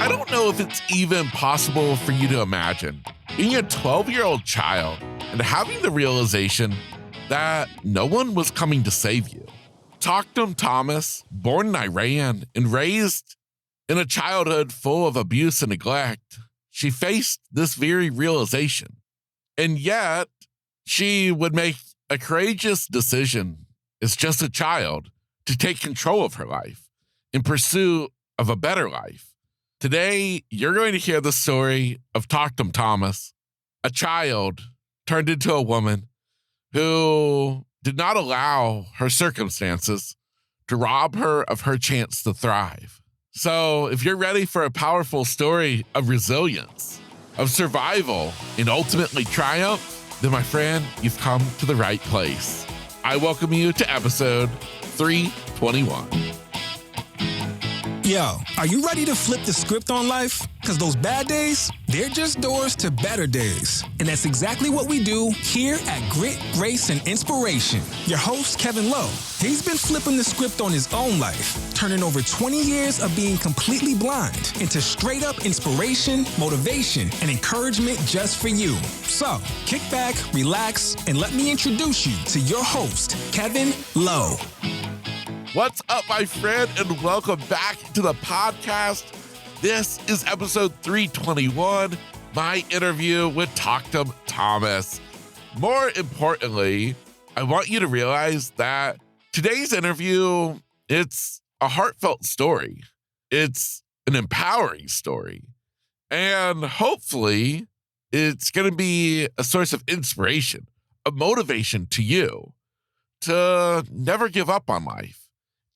I don't know if it's even possible for you to imagine being a 12-year-old child and having the realization that no one was coming to save you. Toktam Thomas, born in Iran and raised in a childhood full of abuse and neglect, she faced this very realization. And yet, she would make a courageous decision as just a child to take control of her life in pursuit of a better life. Today, you're going to hear the story of Toktam Thomas, a child turned into a woman who did not allow her circumstances to rob her of her chance to thrive. So if you're ready for a powerful story of resilience, of survival, and ultimately triumph, then my friend, you've come to the right place. I welcome you to episode 321. Yo, are you ready to flip the script on life? Because those bad days, they're just doors to better days. And that's exactly what we do here at Grit, Grace, and Inspiration. Your host, Kevin Lowe, he's been flipping the script on his own life, turning over 20 years of being completely blind into straight up inspiration, motivation, and encouragement just for you. So, kick back, relax, and let me introduce you to your host, Kevin Lowe. What's up, my friend, and welcome back to the podcast. This is episode 321, my interview with Toktam Thomas. More importantly, I want you to realize that today's interview, it's a heartfelt story. It's an empowering story. And hopefully, it's going to be a source of inspiration, of motivation to you to never give up on life,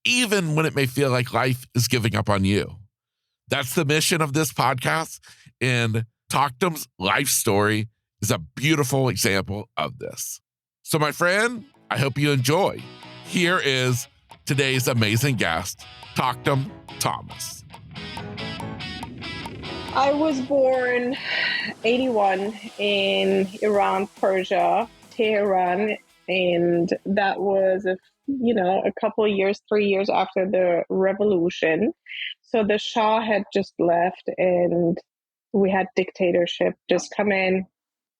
even when it may feel like life is giving up on you. That's the mission of this podcast, and Toktam's life story is a beautiful example of this. So, my friend, I hope you enjoy. Here is today's amazing guest, Toktam Thomas. I was born 81 in Iran, Persia, Tehran, and that was a couple of years, 3 years after the revolution. So the Shah had just left and we had dictatorship just come in,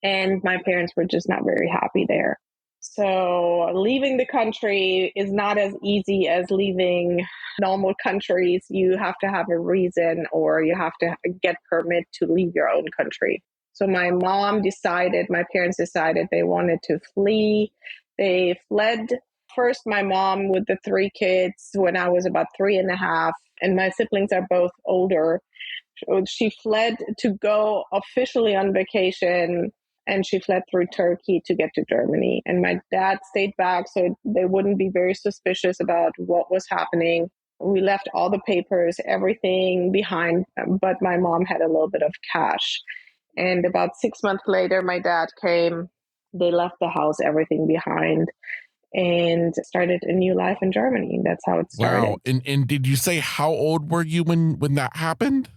and my parents were just not very happy there. So leaving the country is not as easy as leaving normal countries. You have to have a reason, or you have to get permit to leave your own country. So my parents decided they wanted to flee. They fled. First, my mom with the 3 kids when I was about 3.5, and my siblings are both older. She fled to go officially on vacation, and she fled through Turkey to get to Germany. And my dad stayed back so they wouldn't be very suspicious about what was happening. We left all the papers, everything behind, but my mom had a little bit of cash. And about 6 months later, my dad came. They left the house, everything behind, and started a new life in Germany. That's how it started. Wow. And did you say how old were you when that happened?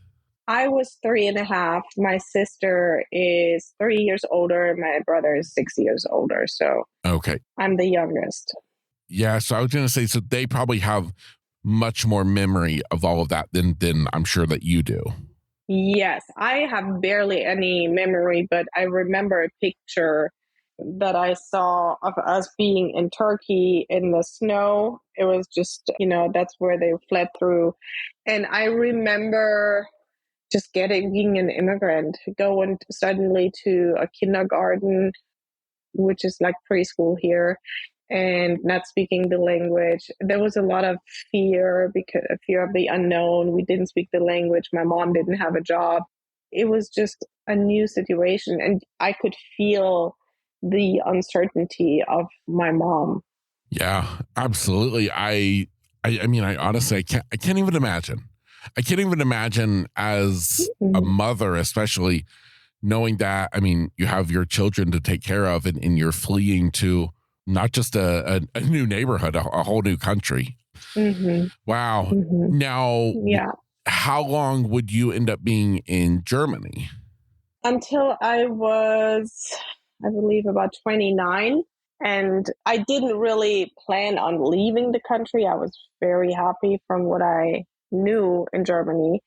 I was 3.5. My sister is 3 years older. My brother is 6 years older. So okay, I'm the youngest. Yeah. So I was going to say, so they probably have much more memory of all of that than I'm sure that you do. Yes, I have barely any memory, but I remember a picture that I saw of us being in Turkey in the snow. It was just, that's where they fled through. And I remember just being an immigrant, going suddenly to a kindergarten, which is like preschool here, and not speaking the language. There was a lot of fear, because fear of the unknown. We didn't speak the language. My mom didn't have a job. It was just a new situation, and I could feel the uncertainty of my mom. Yeah, absolutely. I mean, I honestly, I can't even imagine. I can't even imagine as a mother, especially knowing that, I mean, you have your children to take care of, and you're fleeing to not just a new neighborhood, a whole new country. Mm-hmm. Wow. Mm-hmm. Now, how long would you end up being in Germany? Until I was, I believe, about 29. And I didn't really plan on leaving the country. I was very happy from what I knew in Germany.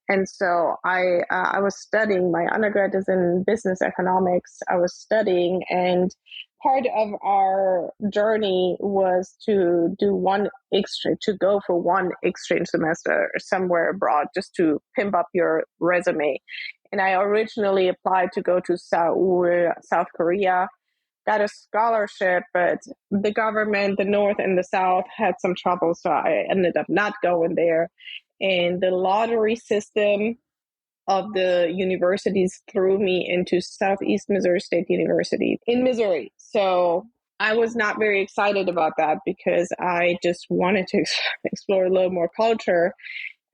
And so I was studying. My undergrad is in business economics. I was studying, and part of our journey was to do one exchange, to go for one exchange semester somewhere abroad, just to pimp up your resume. And I originally applied to go to Seoul, South Korea, got a scholarship, but the government, the North and the South, had some trouble. So I ended up not going there. And the lottery system of the universities threw me into Southeast Missouri State University in Missouri. So I was not very excited about that because I just wanted to explore a little more culture.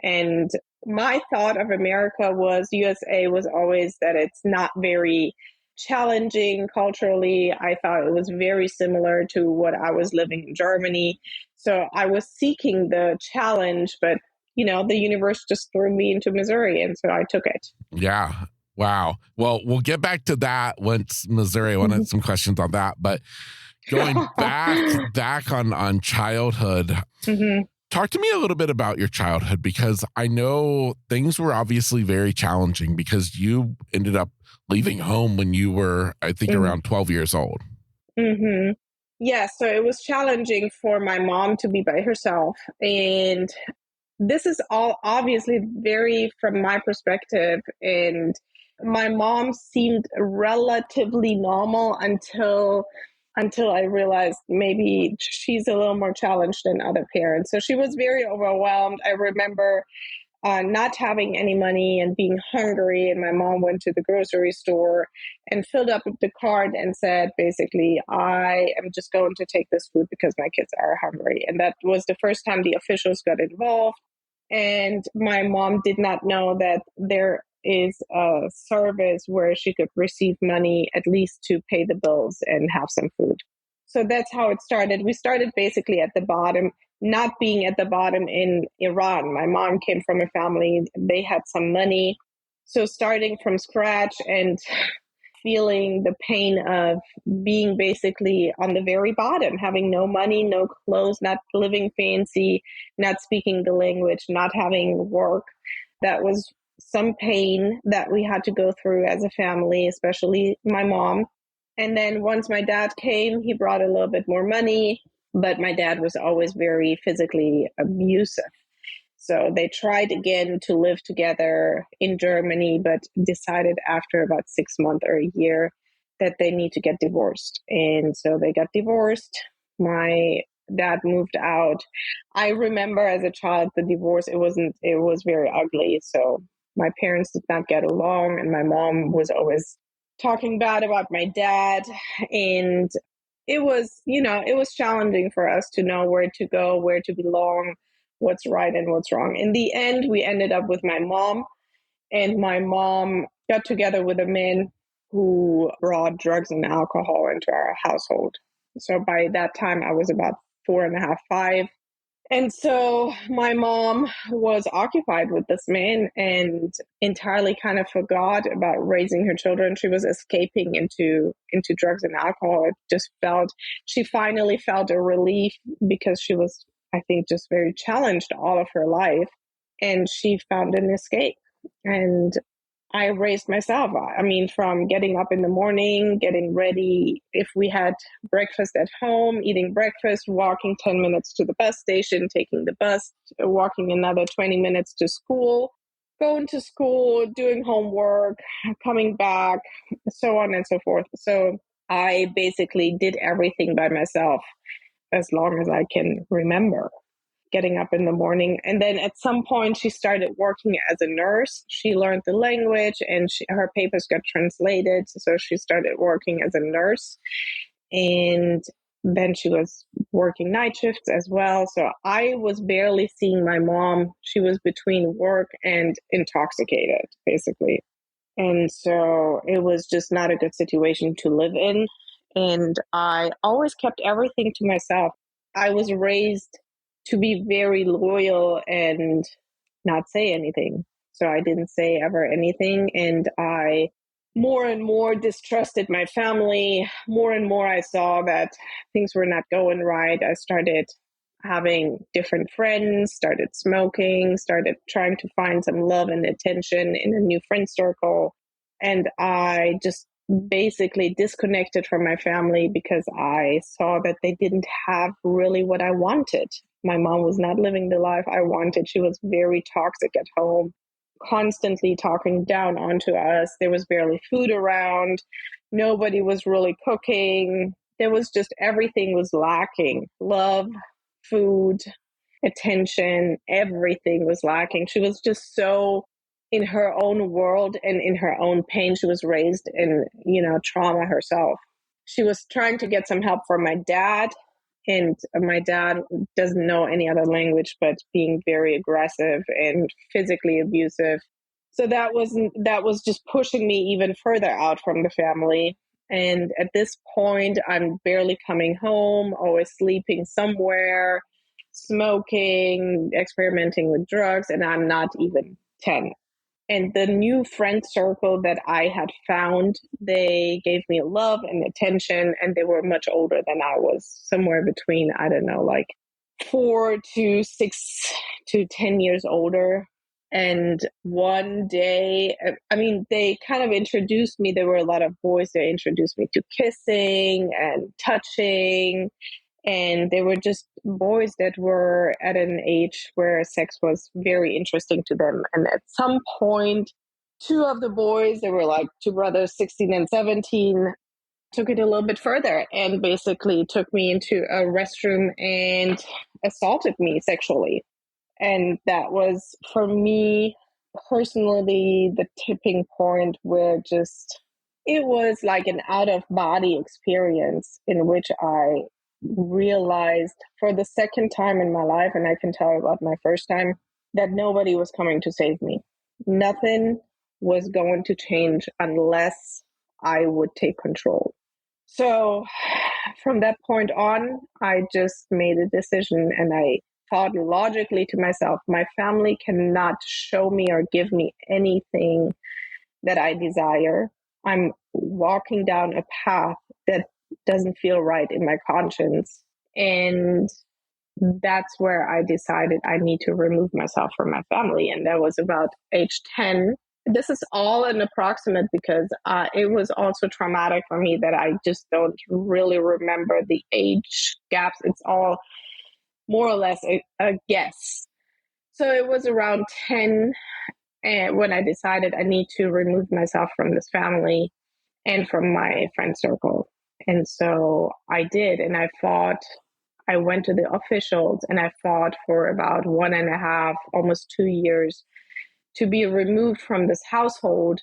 And my thought of America was USA was always that it's not very challenging culturally. I thought it was very similar to what I was living in Germany. So I was seeking the challenge, but the universe just threw me into Missouri, and so I took it. Yeah. Wow. Well, we'll get back to that once Missouri. I wanted some questions on that, but going back on childhood. Mm-hmm. Talk to me a little bit about your childhood, because I know things were obviously very challenging because you ended up leaving home when you were, I think, around 12 years old. Mm-hmm. Yeah, so it was challenging for my mom to be by herself. And this is all obviously very from my perspective. And my mom seemed relatively normal until I realized maybe she's a little more challenged than other parents. So she was very overwhelmed. I remember not having any money and being hungry. And my mom went to the grocery store and filled up the cart and said, basically, I am just going to take this food because my kids are hungry. And that was the first time the officials got involved. And my mom did not know that there is a service where she could receive money at least to pay the bills and have some food. So that's how it started. We started basically at the bottom, not being at the bottom in Iran. My mom came from a family, they had some money. So starting from scratch and feeling the pain of being basically on the very bottom, having no money, no clothes, not living fancy, not speaking the language, not having work. That was some pain that we had to go through as a family, especially my mom. And then once my dad came, he brought a little bit more money, but my dad was always very physically abusive. So they tried again to live together in Germany, but decided after about 6 months or a year that they need to get divorced. And so they got divorced. My dad moved out. I remember as a child, the divorce, it was very ugly. So my parents did not get along, and my mom was always talking bad about my dad. And it was challenging for us to know where to go, where to belong, what's right and what's wrong. In the end, we ended up with my mom, and my mom got together with a man who brought drugs and alcohol into our household. So by that time, I was about 4.5, 5. And so my mom was occupied with this man and entirely kind of forgot about raising her children. She was escaping into drugs and alcohol. She finally felt a relief because she was, I think, just very challenged all of her life. And she found an escape. And I raised myself. I mean, from getting up in the morning, getting ready, if we had breakfast at home, eating breakfast, walking 10 minutes to the bus station, taking the bus, walking another 20 minutes to school, going to school, doing homework, coming back, so on and so forth. So I basically did everything by myself as long as I can remember, getting up in the morning. And then at some point, she started working as a nurse. She learned the language and her papers got translated. So she started working as a nurse. And then she was working night shifts as well. So I was barely seeing my mom. She was between work and intoxicated, basically. And so it was just not a good situation to live in. And I always kept everything to myself. I was raised to be very loyal and not say anything. So I didn't say ever anything. And I more and more distrusted my family. More and more I saw that things were not going right. I started having different friends, started smoking, started trying to find some love and attention in a new friend circle. And I just basically disconnected from my family because I saw that they didn't have really what I wanted. My mom was not living the life I wanted. She was very toxic at home, constantly talking down onto us. There was barely food around. Nobody was really cooking. There was just everything was lacking. Love, food, attention, everything was lacking. She was just so in her own world and in her own pain. She was raised in, trauma herself. She was trying to get some help from my dad, and my dad doesn't know any other language but being very aggressive and physically abusive. So that was just pushing me even further out from the family. And at this point, I'm barely coming home, always sleeping somewhere, smoking, experimenting with drugs, and I'm not even 10. And the new friend circle that I had found, they gave me love and attention, and they were much older than I was, somewhere between, I don't know, like 4 to 6 to 10 years older. And one day, they kind of introduced me. There were a lot of boys that introduced me to kissing and touching. And they were just boys that were at an age where sex was very interesting to them. And at some point, two of the boys, they were like two brothers, 16 and 17, took it a little bit further and basically took me into a restroom and assaulted me sexually. And that was, for me personally, the tipping point where it was like an out of body experience in which I realized for the second time in my life, and I can tell about my first time, that nobody was coming to save me. Nothing was going to change unless I would take control. So from that point on, I just made a decision, and I thought logically to myself, my family cannot show me or give me anything that I desire. I'm walking down a path that doesn't feel right in my conscience. And that's where I decided I need to remove myself from my family. And that was about age 10. This is all an approximate because it was also traumatic for me that I just don't really remember the age gaps. It's all more or less a guess. So it was around 10 when I decided I need to remove myself from this family and from my friend circle. And so I did, and I went to the officials and I fought for about 1.5, almost 2 years to be removed from this household,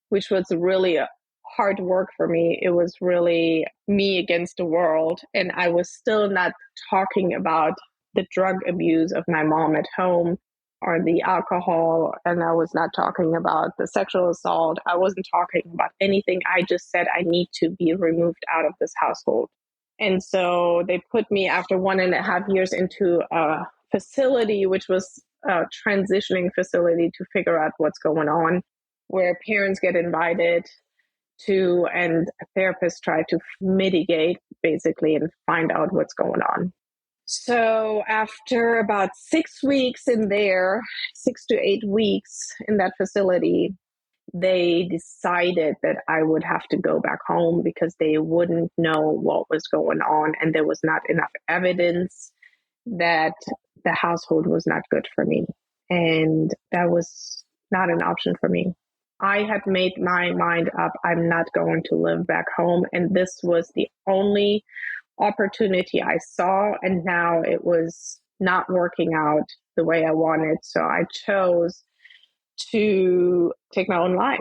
which was really a hard work for me. It was really me against the world. And I was still not talking about the drug abuse of my mom at home or the alcohol. And I was not talking about the sexual assault. I wasn't talking about anything. I just said I need to be removed out of this household. And so they put me after 1.5 years into a facility, which was a transitioning facility to figure out what's going on, where parents get invited to and therapists try to mitigate basically and find out what's going on. So after about 6 weeks in there, 6 to 8 weeks in that facility, they decided that I would have to go back home because they wouldn't know what was going on. And there was not enough evidence that the household was not good for me. And that was not an option for me. I had made my mind up. I'm not going to live back home. And this was the only opportunity I saw. And now it was not working out the way I wanted. So I chose to take my own life.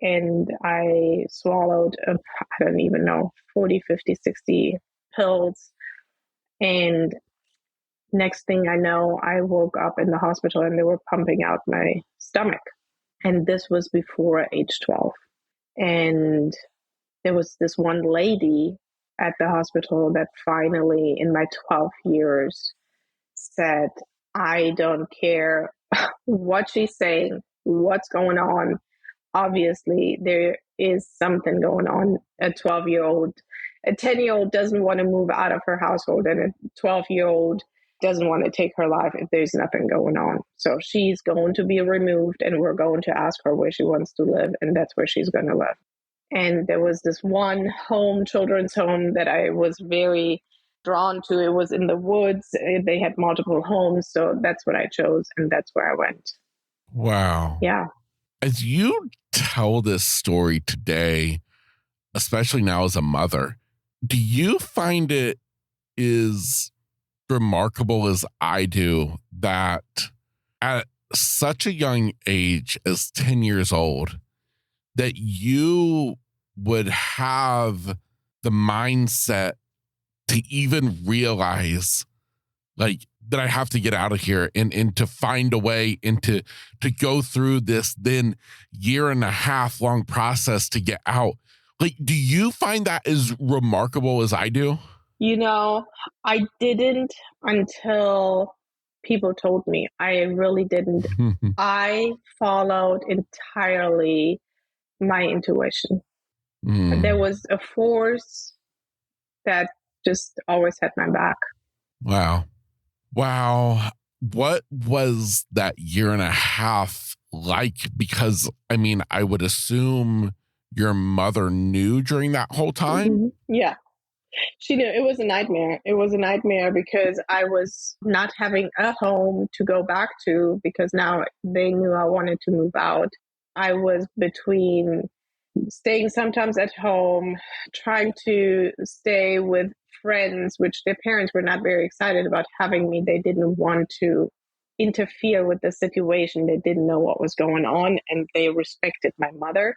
And I swallowed, I don't even know, 40, 50, 60 pills. And next thing I know, I woke up in the hospital and they were pumping out my stomach. And this was before age 12. And there was this one lady at the hospital that finally, in my 12 years, said, I don't care what she's saying, what's going on. Obviously, there is something going on. A 10-year-old doesn't want to move out of her household, and a 12-year-old doesn't want to take her life if there's nothing going on. So she's going to be removed and we're going to ask her where she wants to live, and that's where she's going to live. And there was this one home, children's home, that I was very drawn to. It was in the woods. They had multiple homes. So that's what I chose. And that's where I went. Wow. Yeah. As you tell this story today, especially now as a mother, do you find it is remarkable as I do that at such a young age as 10 years old, that you would have the mindset to even realize like that I have to get out of here and to find a way and to go through this then 1.5 year long process to get out? Like, do you find that as remarkable as I do? You know, I didn't until people told me. I really didn't. I followed entirely my intuition. There was a force that just always had my back. Wow. What was that 1.5 years like? Because I mean, I would assume your mother knew during that whole time. Mm-hmm. Yeah. She knew. It was a nightmare. It was a nightmare because I was not having a home to go back to because now they knew I wanted to move out. I was between staying sometimes at home, trying to stay with friends, which their parents were not very excited about having me. They didn't want to interfere with the situation. They didn't know what was going on, and they respected my mother.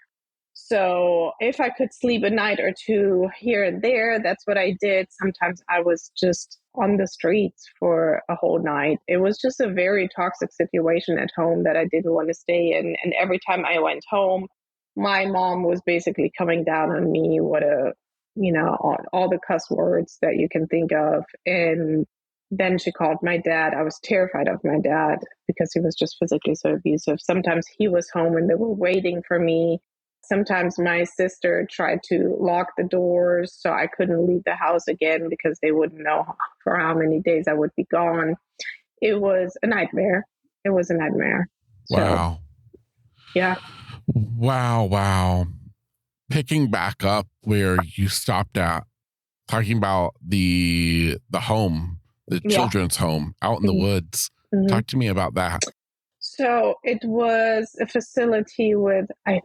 So if I could sleep a night or two here and there, that's what I did. Sometimes I was just on the streets for a whole night. It was just a very toxic situation at home that I didn't want to stay in. And every time I went home, my mom was basically coming down on me, all the cuss words that you can think of. And then she called my dad. I was terrified of my dad because he was just physically so abusive. Sometimes he was home and they were waiting for me. Sometimes my sister tried to lock the doors so I couldn't leave the house again because they wouldn't know for how many days I would be gone. It was a nightmare. It was a nightmare. Wow. So, yeah. Wow. Picking back up where you stopped at, talking about the home, the children's home out in the woods. Mm-hmm. Talk to me about that. So it was a facility with, I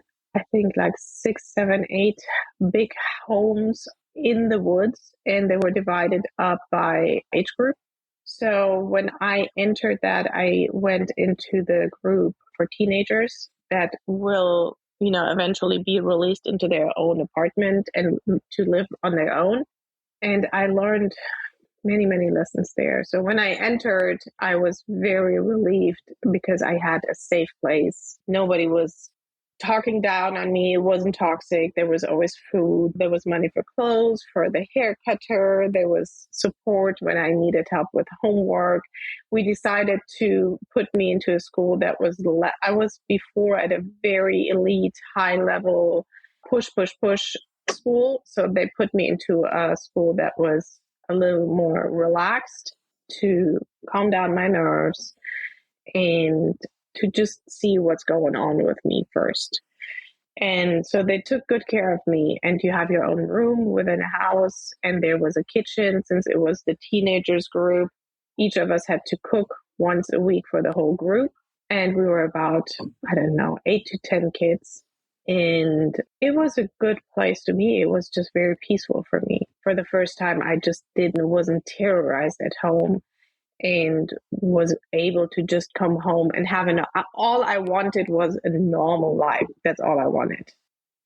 think like 6, 7, 8 big homes in the woods, and they were divided up by age group. So when I entered that, I went into the group for teenagers that will, eventually be released into their own apartment and to live on their own. And I learned many, many lessons there. So when I entered, I was very relieved because I had a safe place. Nobody was talking down on me. It wasn't toxic. There was always food. There was money for clothes, for the hair cutter. There was support when I needed help with homework. We decided to put me into a school that was, I was before at a very elite, high level, push school. So they put me into a school that was a little more relaxed to calm down my nerves and to just see what's going on with me first. And so they took good care of me. And you have your own room within a house. And there was a kitchen. Since it was the teenagers group, each of us had to cook once a week for the whole group. And we were about, 8 to 10 kids. And it was a good place to be. It was just very peaceful for me. For the first time, I just wasn't terrorized at home and was able to just come home and have all I wanted was a normal life. That's all I wanted.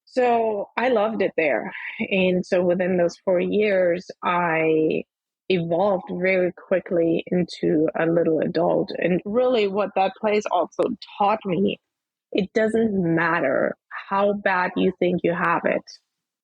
So I loved it there. And so within those 4 years, I evolved very quickly into a little adult. And really what that place also taught me, it doesn't matter how bad you think you have it.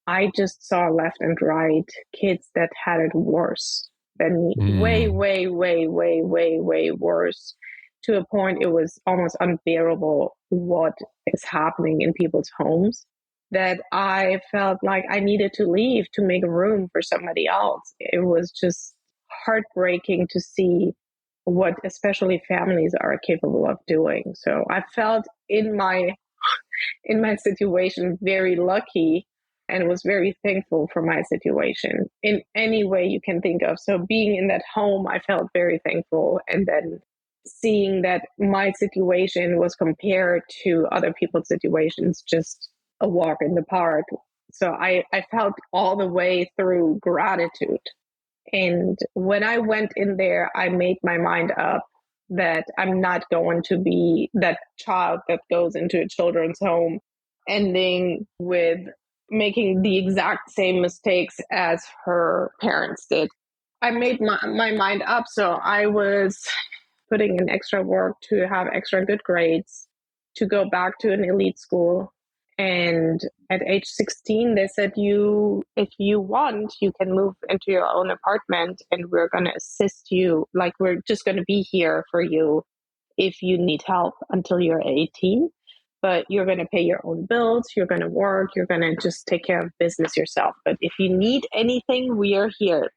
I just saw left and right kids that had it worse than me. Way, way, way, way, way, way worse. To a point it was almost unbearable what is happening in people's homes, that I felt like I needed to leave to make room for somebody else. It was just heartbreaking to see what especially families are capable of doing. So I felt in my situation very lucky and was very thankful for my situation in any way you can think of. So being in that home, I felt very thankful. And then seeing that my situation was compared to other people's situations, just a walk in the park. So I felt all the way through gratitude. And when I went in there, I made my mind up that I'm not going to be that child that goes into a children's home, ending with making the exact same mistakes as her parents did. I made my mind up. So I was putting in extra work to have extra good grades, to go back to an elite school. And at age 16, they said, if you want, you can move into your own apartment and we're going to assist you. Like, we're just going to be here for you if you need help until you're 18. But you're going to pay your own bills. You're going to work. You're going to just take care of business yourself. But if you need anything, we are here.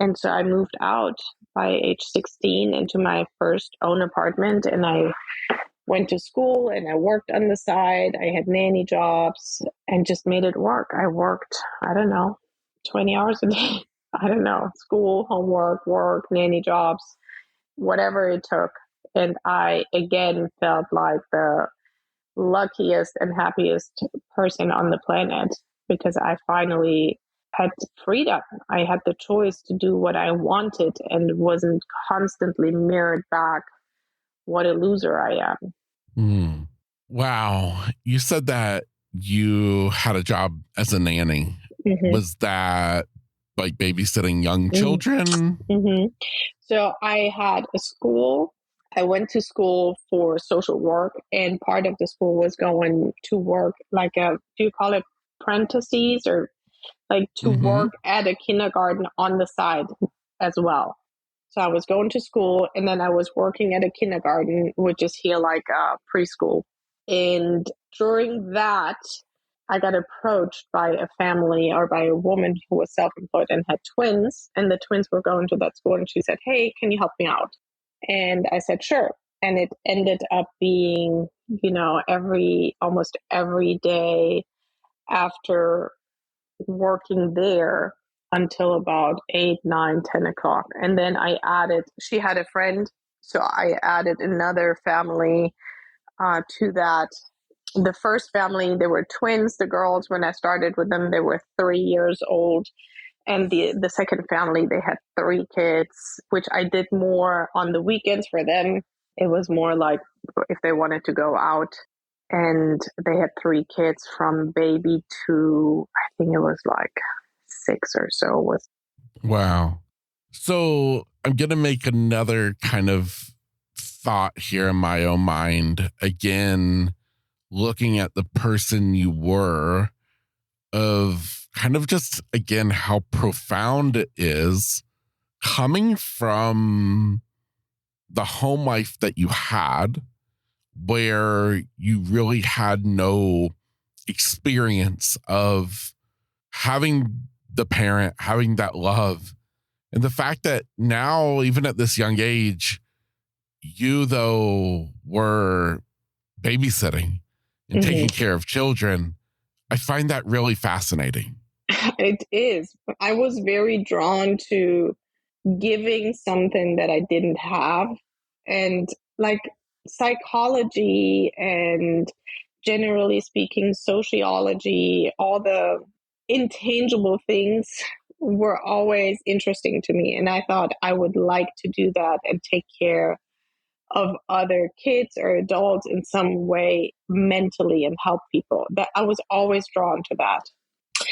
And so I moved out by age 16 into my first own apartment, and I went to school and I worked on the side. I had nanny jobs and just made it work. I worked, I don't know, 20 hours a day. I don't know, school, homework, work, nanny jobs, whatever it took. And I, again, felt like the luckiest and happiest person on the planet because I finally had freedom. I had the choice to do what I wanted and wasn't constantly mirrored back what a loser I am. Mm. Wow. You said that you had a job as a nanny. Mm-hmm. Was that like babysitting young children? Mm-hmm. So I had a school. I went to school for social work, and part of the school was going to work like do you call it apprentices, or like to work at a kindergarten on the side as well. So I was going to school and then I was working at a kindergarten, which is here like preschool. And during that, I got approached by a family or by a woman who was self-employed and had twins. And the twins were going to that school. And she said, "Hey, can you help me out?" And I said, "Sure." And it ended up being, almost every day after working there until about 8, 9, 10 o'clock. And then she had a friend. So I added another family to that. The first family, they were twins. The girls, when I started with them, they were 3 years old. And the second family, they had 3 kids, which I did more on the weekends for them. It was more like if they wanted to go out. And they had 3 kids from baby to, I think it was like 6 or so. Wow. So I'm going to make another kind of thought here in my own mind. Again, looking at the person you were, of kind of just, again, how profound it is coming from the home life that you had, where you really had no experience of having the parent, having that love. And the fact that now, even at this young age, you, though, were babysitting and taking care of children, I find that really fascinating. It is. I was very drawn to giving something that I didn't have. And like psychology and generally speaking, sociology, all the intangible things were always interesting to me. And I thought I would like to do that and take care of other kids or adults in some way mentally and help people. That I was always drawn to that.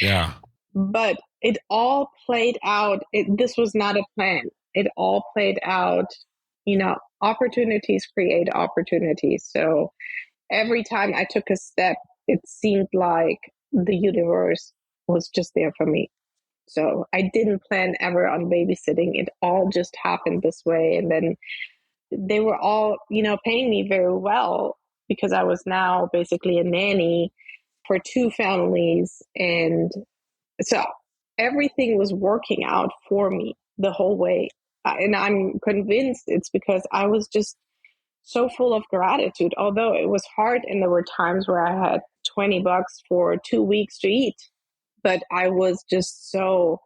Yeah. But it all played out. This was not a plan. It all played out, opportunities create opportunities. So every time I took a step, it seemed like the universe was just there for me. So I didn't plan ever on babysitting. It all just happened this way. And then they were all, paying me very well because I was now basically a nanny for 2 families. And so everything was working out for me the whole way. And I'm convinced it's because I was just so full of gratitude, although it was hard. And there were times where I had $20 for 2 weeks to eat, but I was just so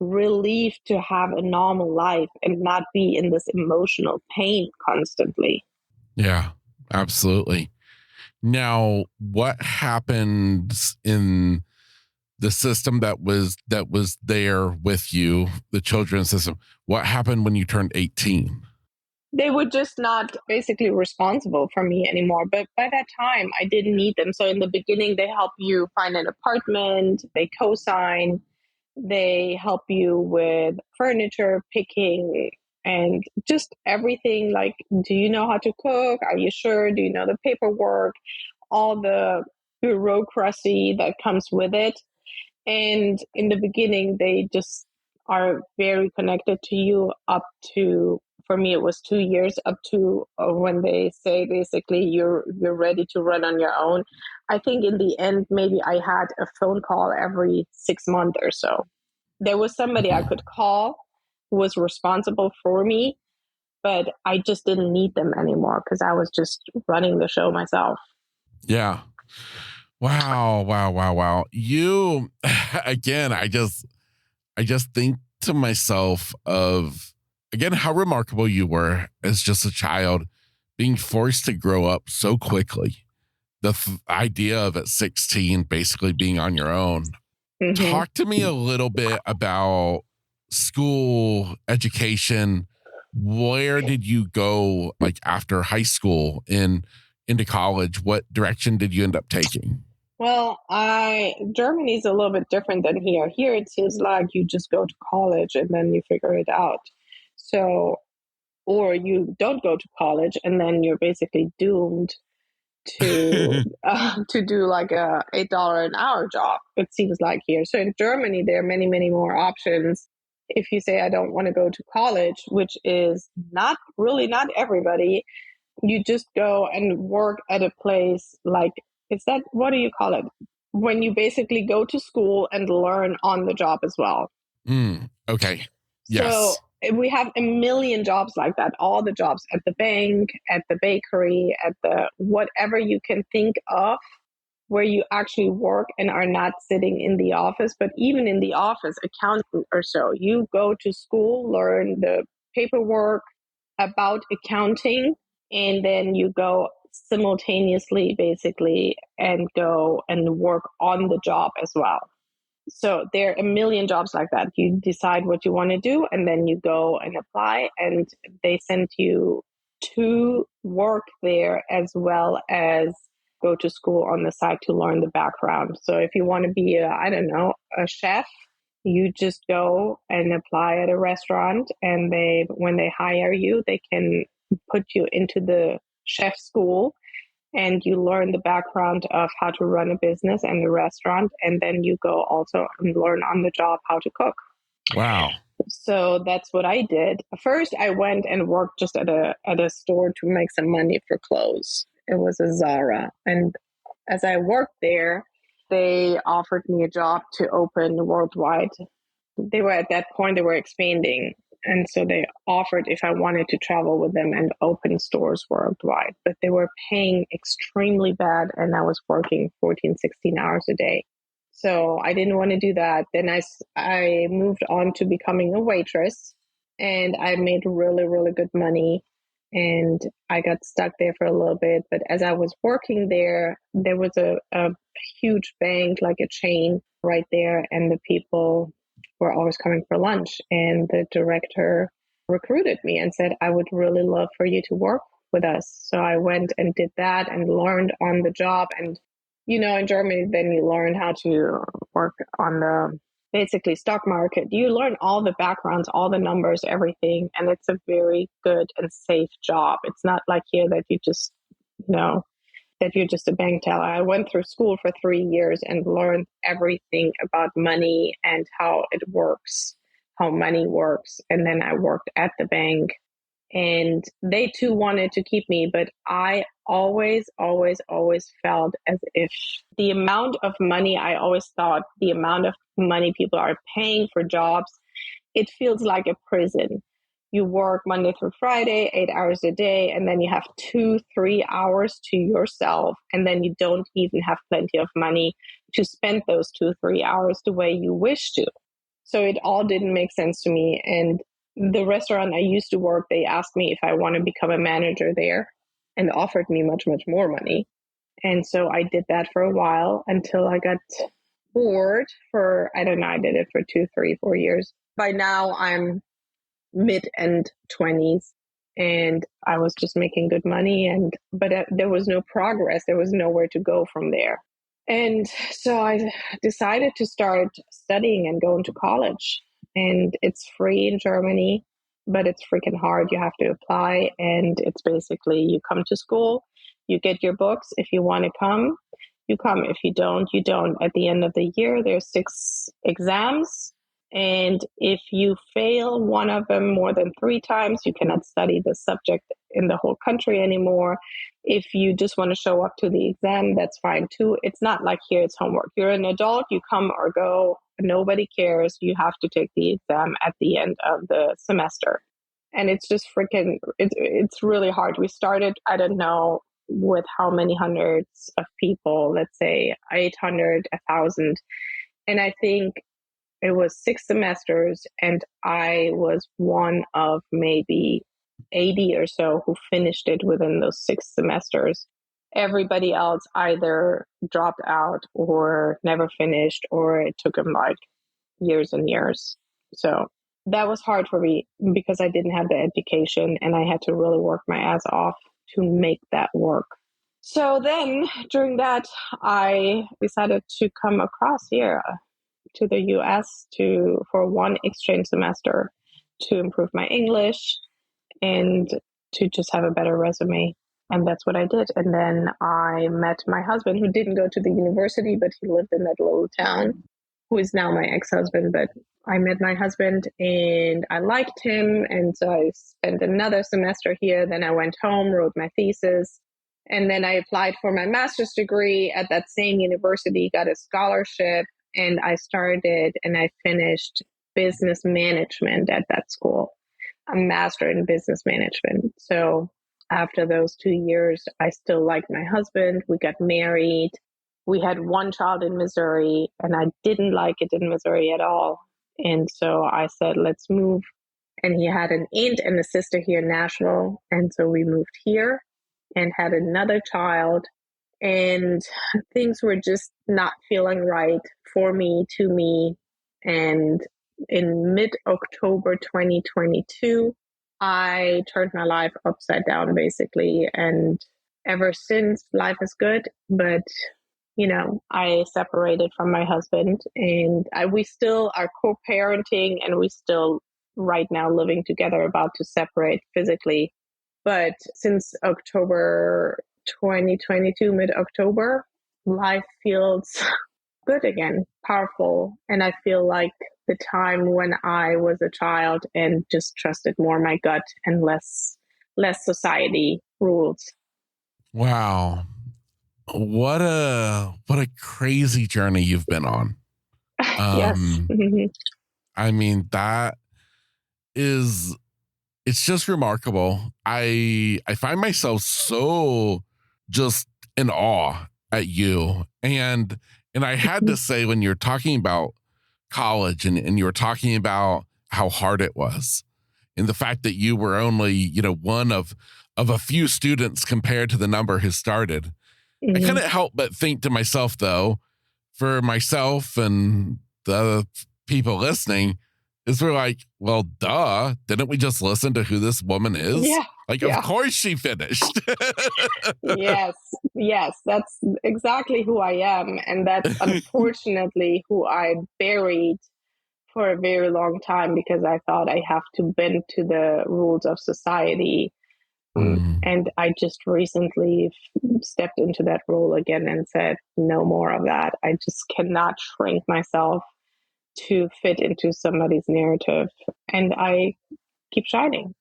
relieved to have a normal life and not be in this emotional pain constantly. Yeah, absolutely. Now, what happens in the system that was there with you, the children's system? What happened when you turned 18? They were just not basically responsible for me anymore. But by that time, I didn't need them. So in the beginning, they help you find an apartment, they co-sign, they help you with furniture picking and just everything. Like, do you know how to cook? Are you sure? Do you know the paperwork? All the bureaucracy that comes with it. And in the beginning, they just are very connected to you up to, for me, it was 2 years up to when they say basically you're ready to run on your own. I think in the end, maybe I had a phone call every 6 months or so. There was somebody I could call who was responsible for me, but I just didn't need them anymore because I was just running the show myself. Yeah. Wow, wow, wow, wow. You again, I just think to myself of again how remarkable you were as just a child being forced to grow up so quickly. The idea of at 16 basically being on your own. Mm-hmm. Talk to me a little bit about school education. Where did you go like after high school and into college? What direction did you end up taking? Well, Germany's a little bit different than here. Here it seems like you just go to college and then you figure it out. So, or you don't go to college and then you're basically doomed to do like a $8 an hour job. It seems like here. So in Germany, there are many, many more options. If you say I don't want to go to college, which is not everybody, you just go and work at a place like, is that, what do you call it? When you basically go to school and learn on the job as well. Okay. So Yes. we have a million jobs like that, all the jobs at the bank, at the bakery, at the whatever you can think of, where you actually work and are not sitting in the office. But even in the office, accountant or so, you go to school, learn the paperwork about accounting, and then you go simultaneously basically and go and work on the job as well. So there are a million jobs like that. You decide what you want to do and then you go and apply, and they send you to work there as well as go to school on the side to learn the background. So if you want to be a chef, you just go and apply at a restaurant, and when they hire you, they can put you into the chef school, and you learn the background of how to run a business and a restaurant, and then you go also and learn on the job how to cook. Wow. So that's what I did. First, I went and worked just at a store to make some money for clothes. It was a Zara, and as I worked there, they offered me a job to open worldwide. They were at that point, they were expanding. And so they offered if I wanted to travel with them and open stores worldwide. But they were paying extremely bad, and I was working 14, 16 hours a day. So I didn't want to do that. Then I moved on to becoming a waitress, and I made really, really good money. And I got stuck there for a little bit. But as I was working there, there was a huge bank, like a chain right there. And the people were always coming for lunch. And the director recruited me and said, I would really love for you to work with us. So I went and did that and learned on the job. And, in Germany, then you learn how to work on the basically stock market. You learn all the backgrounds, all the numbers, everything. And it's a very good and safe job. It's not like here that you just, that you're just a bank teller. I went through school for 3 years and learned everything about money and how it works, how money works. And then I worked at the bank, and they too wanted to keep me. But I always, always, always felt as if the amount of money, I always thought the amount of money people are paying for jobs, it feels like a prison. You work Monday through Friday, 8 hours a day, and then you have 2-3 hours to yourself. And then you don't even have plenty of money to spend those 2-3 hours the way you wish to. So it all didn't make sense to me. And the restaurant I used to work, they asked me if I want to become a manager there and offered me much, much more money. And so I did that for a while until I got bored for, I don't know, I did it for 2, 3, 4 years. By now I'm mid and 20s and I was just making good money, but there was no progress. There was nowhere to go from there. And so I decided to start studying and going to college. And it's free in Germany, but it's freaking hard. You have to apply. And it's basically you come to school, you get your books. If you want to come, you come. If you don't, you don't. At the end of the year, there's 6 exams. And if you fail one of them more than 3 times, you cannot study the subject in the whole country anymore. If you just want to show up to the exam, that's fine too. It's not like here it's homework. You're an adult, you come or go, nobody cares. You have to take the exam at the end of the semester. And it's just freaking, it's really hard. We started, I don't know with how many hundreds of people, let's say 800, 1,000. And I think it was 6 semesters, and I was one of maybe 80 or so who finished it within those 6 semesters. Everybody else either dropped out or never finished, or it took them like years and years. So that was hard for me because I didn't have the education and I had to really work my ass off to make that work. So then during that, I decided to come across here to the US for one exchange semester to improve my English and to just have a better resume. And that's what I did. And then I met my husband, who didn't go to the university, but he lived in that little town, who is now my ex-husband. But I met my husband and I liked him. And so I spent another semester here. Then I went home, wrote my thesis. And then I applied for my master's degree at that same university, got a scholarship. And I started and I finished business management at that school, a master in business management. So after those 2 years, I still liked my husband. We got married. We had one child in Missouri, and I didn't like it in Missouri at all. And so I said, let's move. And he had an aunt and a sister here in Nashville. And so we moved here and had another child. And things were just not feeling right for me, to me. And in mid-October 2022, I turned my life upside down, basically. And ever since, life is good. But, I separated from my husband, and we still are co-parenting, and we still right now living together, about to separate physically. But since October 2022, mid-October, life feels good again, powerful. And I feel like the time when I was a child and just trusted more my gut and less society rules. Wow. What a crazy journey you've been on. Yes. I mean, it's just remarkable. I find myself so just in awe at you. And I had to say, when you're talking about college and you were talking about how hard it was, and the fact that you were only, one of a few students compared to the number who started, I couldn't help but think to myself, though, for myself and the people listening, is we're like, well, duh, didn't we just listen to who this woman is? Yeah. Of course she finished. Yes, that's exactly who I am. And that's unfortunately who I buried for a very long time, because I thought I have to bend to the rules of society. And I just recently stepped into that role again and said, no more of that. I just cannot shrink myself to fit into somebody's narrative. And I keep shining.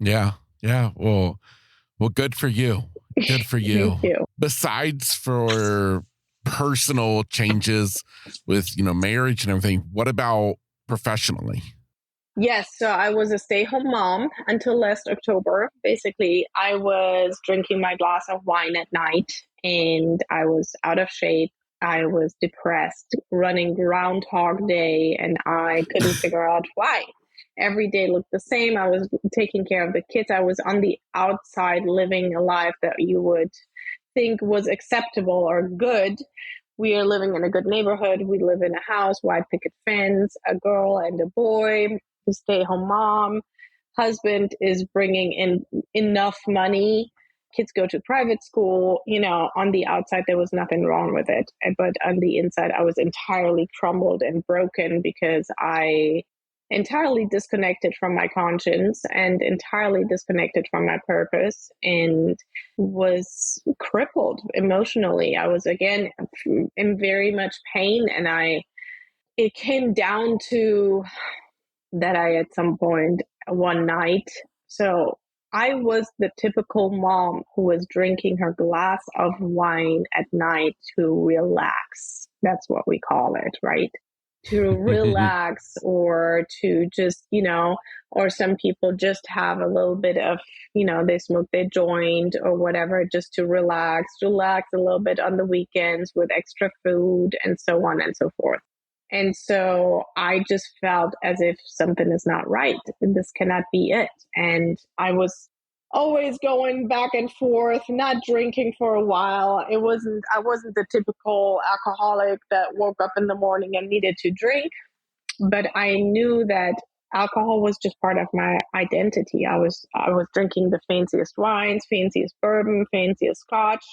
Yeah. Well, good for you. Good for you. Thank you. Besides for personal changes with, marriage and everything, what about professionally? Yes, so I was a stay-home mom until last October. Basically, I was drinking my glass of wine at night and I was out of shape. I was depressed, running Groundhog Day, and I couldn't figure out why. Every day looked the same. I was taking care of the kids. I was on the outside living a life that you would think was acceptable or good. We are living in a good neighborhood. We live in a house, white picket fence, a girl and a boy, a stay-home mom. Husband is bringing in enough money. Kids go to private school. On the outside, there was nothing wrong with it. But on the inside, I was entirely crumbled and broken because I entirely disconnected from my conscience and entirely disconnected from my purpose and was crippled emotionally. I was again in very much pain, and it came down to that I at some point one night. So I was the typical mom who was drinking her glass of wine at night to relax. That's what we call it, right? To relax, or to just, or some people just have a little bit of, they smoke their joint or whatever, just to relax a little bit on the weekends with extra food and so on and so forth. And so I just felt as if something is not right. This cannot be it. And I was always going back and forth, not drinking for a while. I wasn't the typical alcoholic that woke up in the morning and needed to drink, but I knew that alcohol was just part of my identity. I was drinking the fanciest wines, fanciest bourbon, fanciest scotch.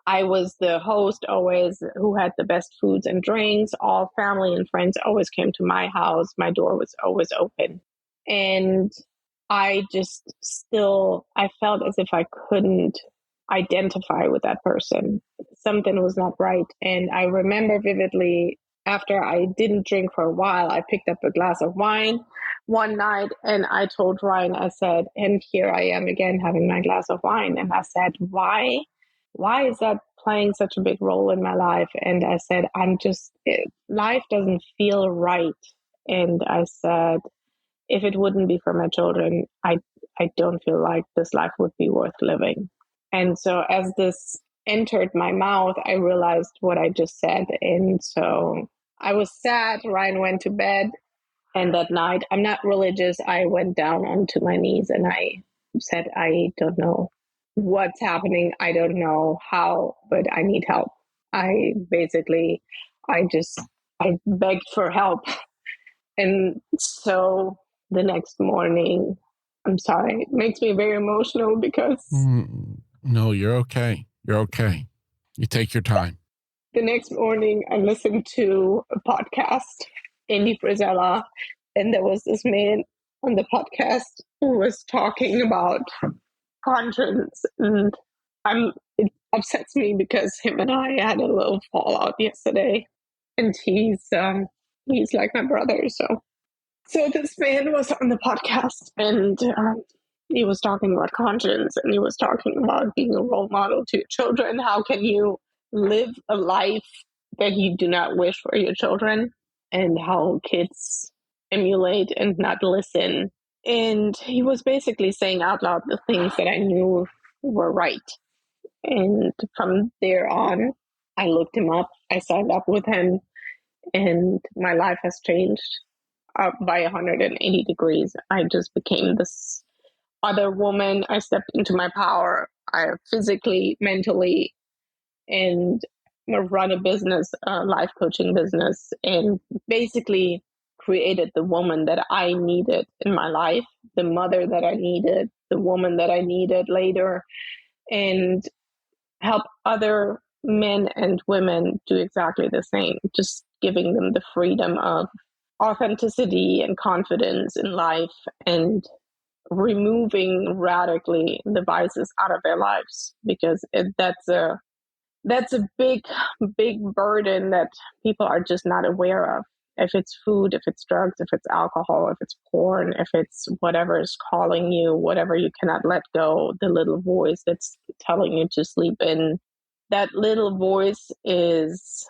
I was the host always who had the best foods and drinks. All family and friends always came to my house. My door was always open. And I felt as if I couldn't identify with that person. Something was not right. And I remember vividly, after I didn't drink for a while, I picked up a glass of wine one night and I told Ryan, I said, and here I am again having my glass of wine. And I said, why is that playing such a big role in my life? And I said, life doesn't feel right. And I said, if it wouldn't be for my children, I don't feel like this life would be worth living. And so as this entered my mouth, I realized what I just said. And so I was sad. Ryan went to bed. And that night, I'm not religious. I went down onto my knees and I said, I don't know what's happening. I don't know how, but I need help. I begged for help. And so the next morning, I'm sorry, it makes me very emotional because No, you're okay. You're okay. You take your time. the next morning I listened to a podcast, Andy Frisella, and there was this man on the podcast who was talking about conscience, and it upsets me because him and I had a little fallout yesterday, and he's like my brother. So this man was on the podcast, and he was talking about conscience, and he was talking about being a role model to your children. How can you live a life that you do not wish for your children, and how kids emulate and not listen? And he was basically saying out loud the things that I knew were right. And from there on, I looked him up, I signed up with him, and my life has changed by 180 degrees. I just became this other woman. I stepped into my power, physically, mentally, and run a business, a life coaching business, and basically created the woman that I needed in my life, the mother that I needed, the woman that I needed later, and help other men and women do exactly the same, just giving them the freedom of authenticity and confidence in life and removing radically the vices out of their lives, because that's a big burden that people are just not aware of. If it's food, if it's drugs, if it's alcohol, if it's porn, if it's whatever is calling you, whatever you cannot let go, the little voice that's telling you to sleep in, that little voice is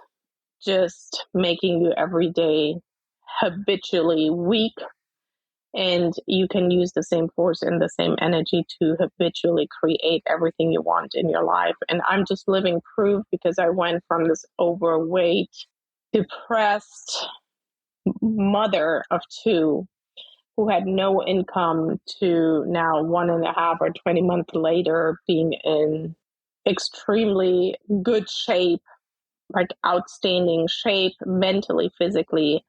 just making you every day habitually weak And you can use the same force and the same energy to habitually create everything you want in your life. And I'm just living proof because I went from this overweight, depressed mother of two who had no income to now 1.5 or 20 months later being in extremely good shape, like outstanding shape, mentally, physically,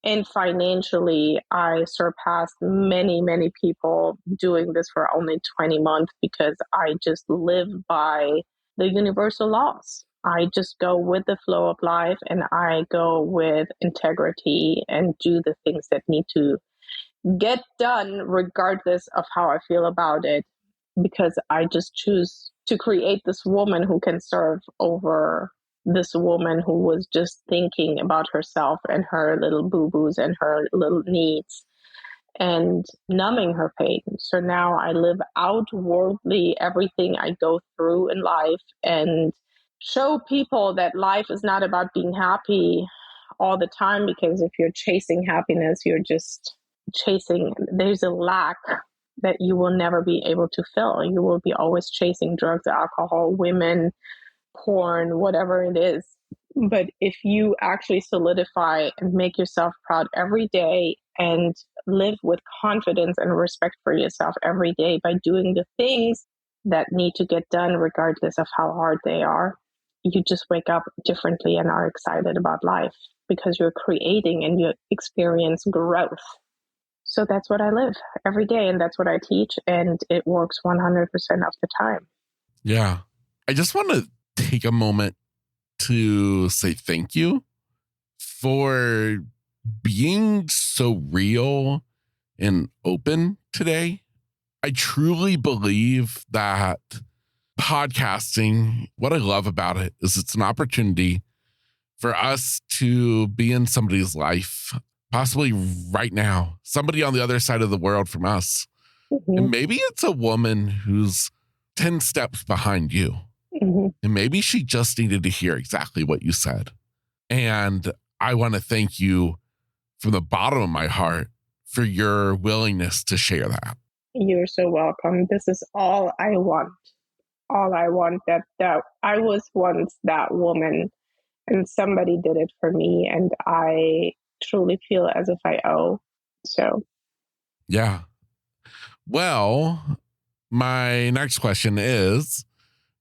and financially. I surpassed many, many people doing this for only 20 months because I just live by the universal laws. I just go with the flow of life and I go with integrity and do the things that need to get done regardless of how I feel about it, because I just choose to create this woman who can serve over this woman who was just thinking about herself and her little boo-boos and her little needs and numbing her pain. So now I live outwardly everything I go through in life and show people that life is not about being happy all the time, because if you're chasing happiness, you're just chasing, there's a lack that you will never be able to fill. You will be always chasing drugs, alcohol, women, porn, whatever it is. But if you actually solidify and make yourself proud every day and live with confidence and respect for yourself every day by doing the things that need to get done, regardless of how hard they are, you just wake up differently and are excited about life because you're creating and you experience growth. So that's what I live every day, and that's what I teach, and it works 100% of the time. Yeah. I just want to take a moment to say thank you for being so real and open today. I truly believe that podcasting, what I love about it is it's an opportunity for us to be in somebody's life, possibly right now, somebody on the other side of the world from us. Mm-hmm. And maybe it's a woman who's 10 steps behind you. Mm-hmm. And maybe she just needed to hear exactly what you said. And I want to thank you from the bottom of my heart for your willingness to share that. You're so welcome. This is all I want. All I want, that I was once that woman and somebody did it for me, and I truly feel as if I owe. So, yeah. Well, my next question is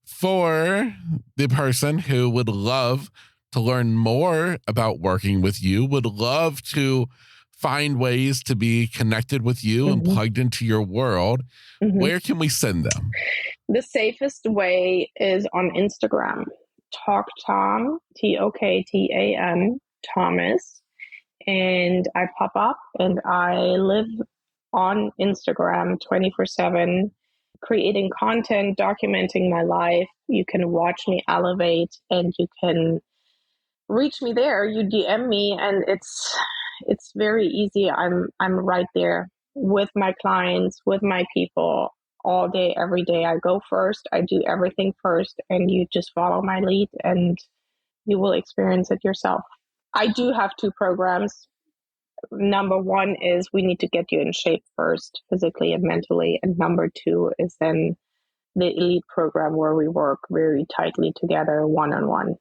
for the person who would love to learn more about working with you, would love to find ways to be connected with you and plugged into your world, where can we send them? The safest way is on Instagram. Toktam, Toktam Thomas. And I pop up and I live on Instagram 24/7, creating content, documenting my life. You can watch me elevate and you can reach me there. You DM me and it's very easy. I'm right there with my clients, with my people all day, every day. I go first. I do everything first, and you just follow my lead and you will experience it yourself. I do have 2 programs. Number 1 is we need to get you in shape first, physically and mentally. And number 2 is then the elite program where we work very tightly together, one-on-one.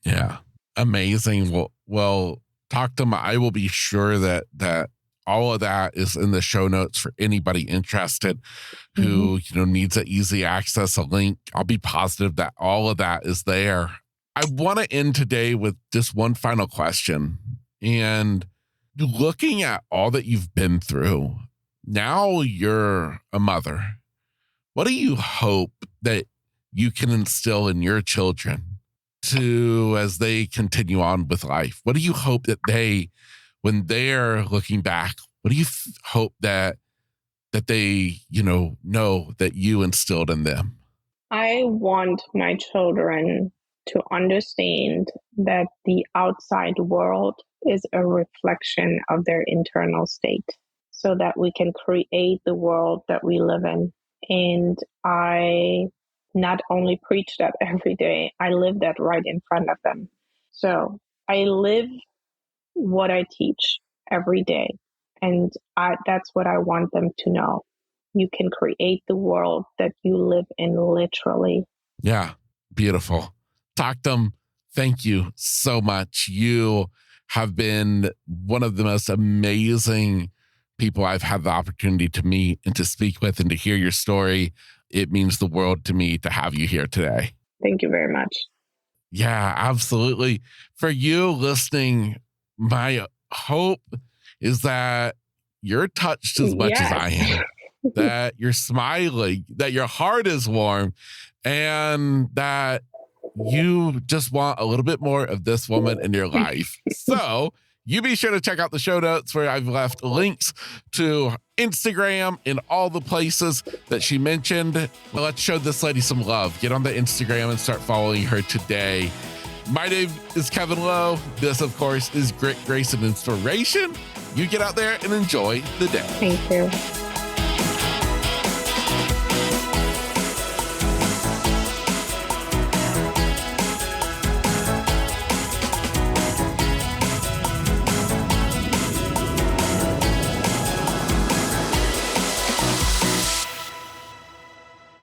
Yeah. Amazing. Well, Toktam, I will be sure that all of that is in the show notes for anybody interested who, needs an easy access, a link. I'll be positive that all of that is there. I want to end today with just one final question. And looking at all that you've been through, now you're a mother. What do you hope that you can instill in your children as they continue on with life? What do you hope that when they're looking back, what do you hope that they, know that you instilled in them? I want my children to understand that the outside world is a reflection of their internal state, so that we can create the world that we live in. And I not only preach that every day, I live that right in front of them. So I live what I teach every day. And that's what I want them to know. You can create the world that you live in, literally. Yeah, beautiful. Toktam, thank you so much. You have been one of the most amazing people I've had the opportunity to meet and to speak with and to hear your story. It means the world to me to have you here today. Thank you very much. Yeah, absolutely. For you listening, my hope is that you're touched as much as I am, that you're smiling, that your heart is warm, and that you just want a little bit more of this woman in your life. So you be sure to check out the show notes where I've left links to Instagram and all the places that she mentioned. Well, let's show this lady some love. Get on the Instagram and start following her today. My name is Kevin Lowe. This, of course, is Grit, Grace, and Inspiration. You get out there and enjoy the day. Thank you.